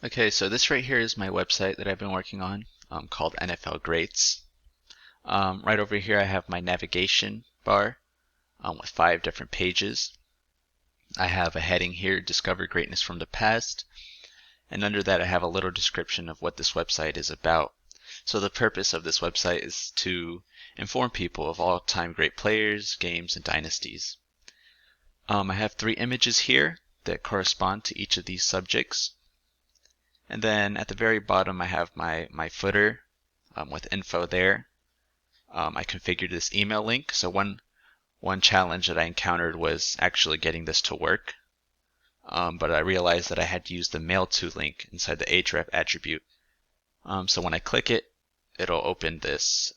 Okay, so this right here is my website that I've been working on called NFL Greats. Right over here I have my navigation bar with 5 different pages. I have a heading here, Discover Greatness from the Past, and under that I have a little description of what this website is about. So the purpose of this website is to inform people of all-time great players, games, and dynasties. I have 3 images here that correspond to each of these subjects. And then at the very bottom, I have my footer with info there. I configured this email link. So one challenge that I encountered was actually getting this to work. But I realized that I had to use the mail to link inside the href attribute. So when I click it, it'll open this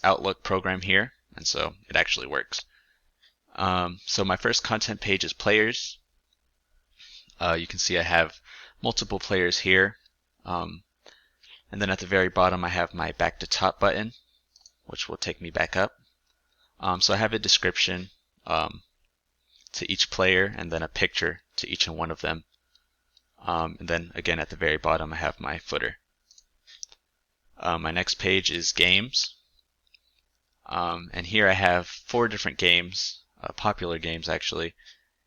Outlook program here, and so it actually works. So my first content page is players. You can see I have multiple players here. And then at the very bottom I have my back to top button, which will take me back up. So I have a description to each player and then a picture to each and one of them. And then again at the very bottom I have my footer. My next page is games. And here I have 4 different games, popular games actually.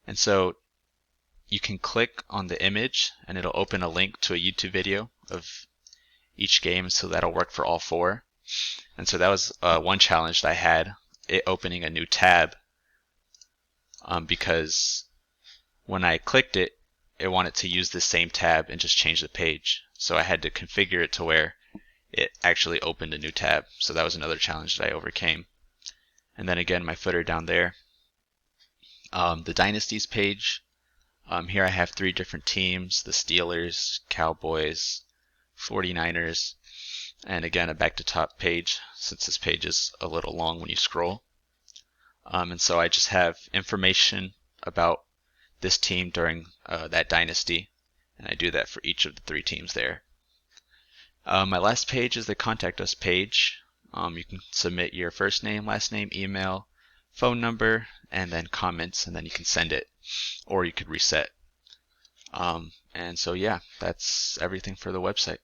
And so you can click on the image and it'll open a link to a YouTube video of each game, so that'll work for all 4. And so that was one challenge that I had, it opening a new tab, because when I clicked it, it wanted to use the same tab and just change the page. So I had to configure it to where it actually opened a new tab. So that was another challenge that I overcame. And then again, my footer down there. The Dynasties page. Here I have 3 different teams, the Steelers, Cowboys, 49ers, and again a back to top page, since this page is a little long when you scroll. And so I just have information about this team during that dynasty, and I do that for each of the 3 teams there. My last page is the Contact Us page. You can submit your first name, last name, email, phone number, and then comments, and then you can send it, or you could reset. And so yeah, that's everything for the website.